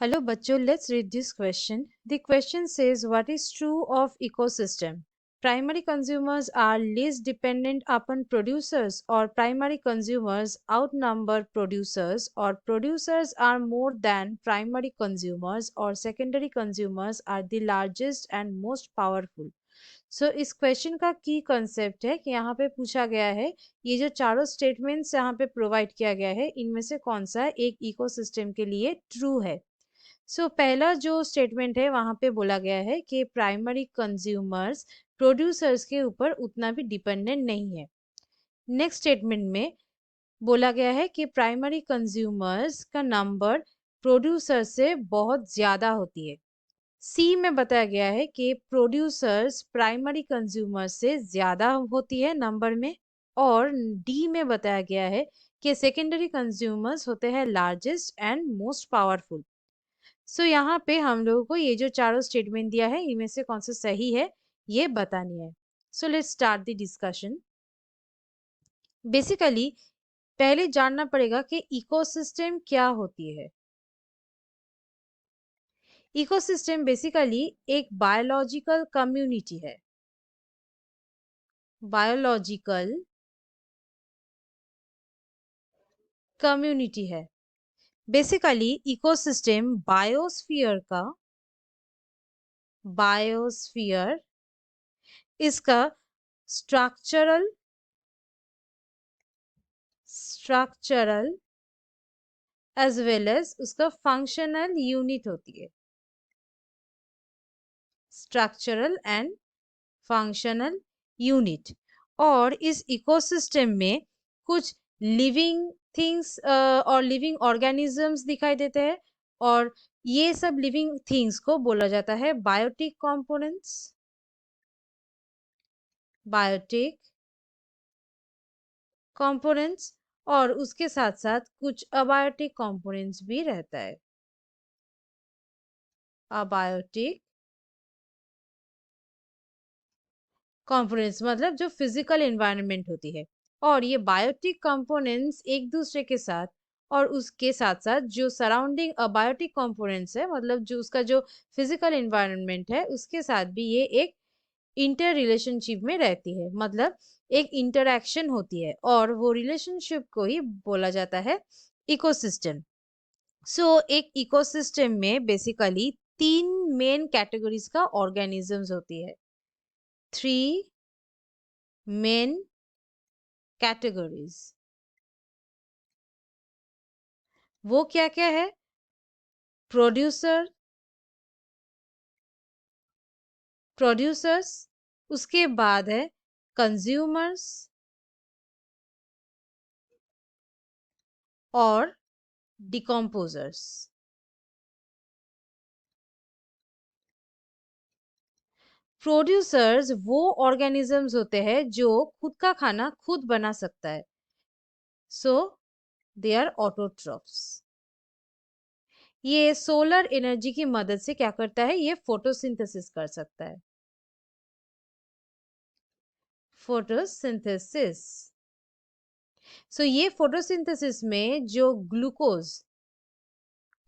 Hello, bachcho. Let's read this question. The question says, what is true of ecosystem? Primary consumers are least dependent upon producers, or primary consumers outnumber producers, or producers are more than primary consumers, or secondary consumers are the largest and most powerful. इस question का की concept है कि यहाँ पे पूछा गया है ये जो चारों स्टेटमेंट्स यहाँ पे प्रोवाइड किया गया है इनमें से कौन सा एक इकोसिस्टम के लिए ट्रू है। पहला जो स्टेटमेंट है वहां पे बोला गया है कि प्राइमरी कंज्यूमर्स प्रोड्यूसर्स के ऊपर उतना भी डिपेंडेंट नहीं है। नेक्स्ट स्टेटमेंट में बोला गया है कि प्राइमरी कंज्यूमर्स का नंबर प्रोड्यूसर से बहुत ज्यादा होती है। सी में बताया गया है कि प्रोड्यूसर्स प्राइमरी कंज्यूमर से ज्यादा होती है नंबर में, और डी में बताया गया है कि सेकेंडरी कंज्यूमर्स होते हैं लार्जेस्ट एंड मोस्ट पावरफुल। यहाँ पे हम लोगों को ये जो चारों स्टेटमेंट दिया है इनमें से कौन सा सही है ये बतानी है। Let's start the discussion. Basically पहले जानना पड़ेगा कि इकोसिस्टम क्या होती है। इकोसिस्टम बेसिकली एक बायोलॉजिकल कम्युनिटी है। बायोलॉजिकल कम्युनिटी है। बेसिकली इकोसिस्टम बायोस्फीयर इसका स्ट्रक्चरल एज वेल एज उसका फंक्शनल यूनिट होती है। Structural and functional unit. और इस इकोसिस्टम में कुछ लिविंग थिंग्स और लिविंग ऑर्गेनिजम्स दिखाई देते हैं, और ये सब लिविंग थिंग्स को बोला जाता है बायोटिक कंपोनेंट्स। बायोटिक कंपोनेंट्स, और उसके साथ साथ कुछ अबायोटिक कंपोनेंट्स भी रहता है। अबायोटिक कंपोनेंट्स मतलब जो फिजिकल एनवायरनमेंट होती है, और ये बायोटिक कंपोनेंट्स एक दूसरे के साथ और उसके साथ साथ जो सराउंडिंग अबायोटिक कंपोनेंट्स है मतलब जो उसका जो फिजिकल एनवायरनमेंट है उसके साथ भी ये एक इंटर रिलेशनशिप में रहती है, मतलब एक इंटरैक्शन होती है, और वो रिलेशनशिप को ही बोला जाता है इकोसिस्टम। एक इकोसिस्टम में बेसिकली 3 मेन कैटेगरीज का ऑर्गेनिजम्स होती है। 3 मेन कैटेगरीज। वो क्या क्या है? प्रोड्यूसर्स, उसके बाद है कंज्यूमर्स और डिकम्पोजर्स। प्रोड्यूसर्स वो ऑर्गेनिजम्स होते हैं जो खुद का खाना खुद बना सकता है, सो दे आर ऑटोट्रॉफ्स। ये सोलर एनर्जी की मदद से क्या करता है? ये फोटोसिंथेसिस कर सकता है। फोटोसिंथेसिस। ये फोटोसिंथेसिस में जो ग्लूकोज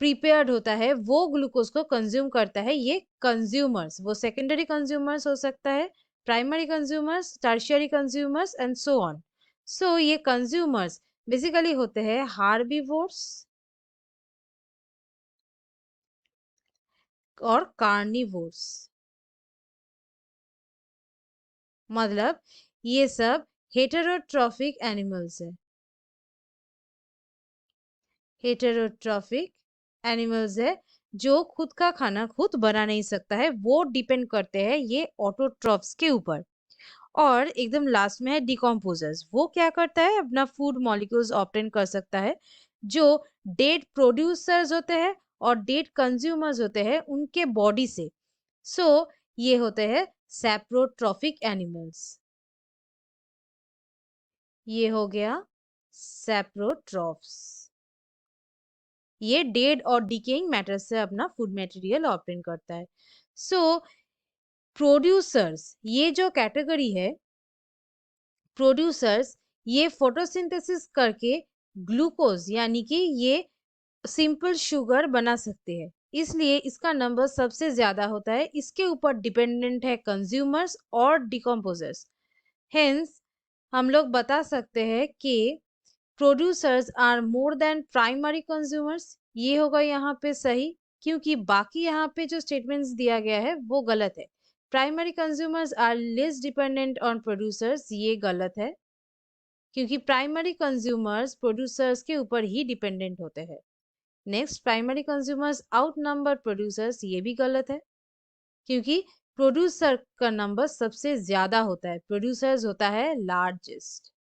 प्रिपेयर्ड होता है वो ग्लूकोज को कंज्यूम करता है ये कंज्यूमर्स। वो सेकेंडरी कंज्यूमर्स हो सकता है, primary consumers, tertiary consumers and so on. ये कंज्यूमर्स बेसिकली होते हैं हार्बिवोर्स और कार्निवोर्स। मतलब ये सब हेटेरोट्रॉफिक एनिमल्स है। हेटेरोट्रॉफिक एनिमल्स है जो खुद का खाना खुद बना नहीं सकता है, वो डिपेंड करते हैं ये ऑटोट्रॉफ्स के ऊपर। और एकदम लास्ट में है डिकम्पोजर्स। वो क्या करता है? अपना फूड मॉलिक्यूल्स ऑब्टेन कर सकता है जो डेड प्रोड्यूसर्स होते हैं और डेड कंज्यूमर्स होते हैं उनके बॉडी से। ये होते हैं सैप्रोट्रॉफिक एनिमल्स। ये हो गया सैप्रोट्रॉफ्स। ये डेड और डिकेइंग मैटर से अपना फूड मटेरियल ऑब्टेन करता है। प्रोड्यूसर्स ये जो कैटेगरी है, प्रोड्यूसर्स ये फोटोसिंथेसिस करके ग्लूकोज यानी कि ये सिंपल शुगर बना सकते हैं। इसलिए इसका नंबर सबसे ज्यादा होता है। इसके ऊपर डिपेंडेंट है कंज्यूमर्स और डिकम्पोजर्स। हेंस हम लोग बता सकते हैं कि producers are more than primary consumers. ये होगा यहाँ पे सही, क्योंकि बाकी यहाँ पे जो स्टेटमेंट्स दिया गया है वो गलत है। Primary consumers are less dependent on producers, ये गलत है, क्योंकि प्राइमरी कंज्यूमर्स प्रोड्यूसर्स के ऊपर ही डिपेंडेंट होते हैं। Next, primary consumers out number producers, ये भी गलत है, क्योंकि प्रोड्यूसर का नंबर सबसे ज्यादा होता है, प्रोड्यूसर्स होता है लार्जेस्ट।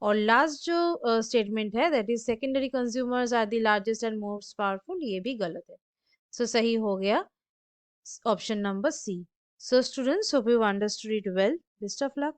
और लास्ट जो स्टेटमेंट है, that is secondary consumers are the largest and most powerful, ये भी गलत है। सो सही हो गया option number C. So students, hope you understood it well. Best of luck.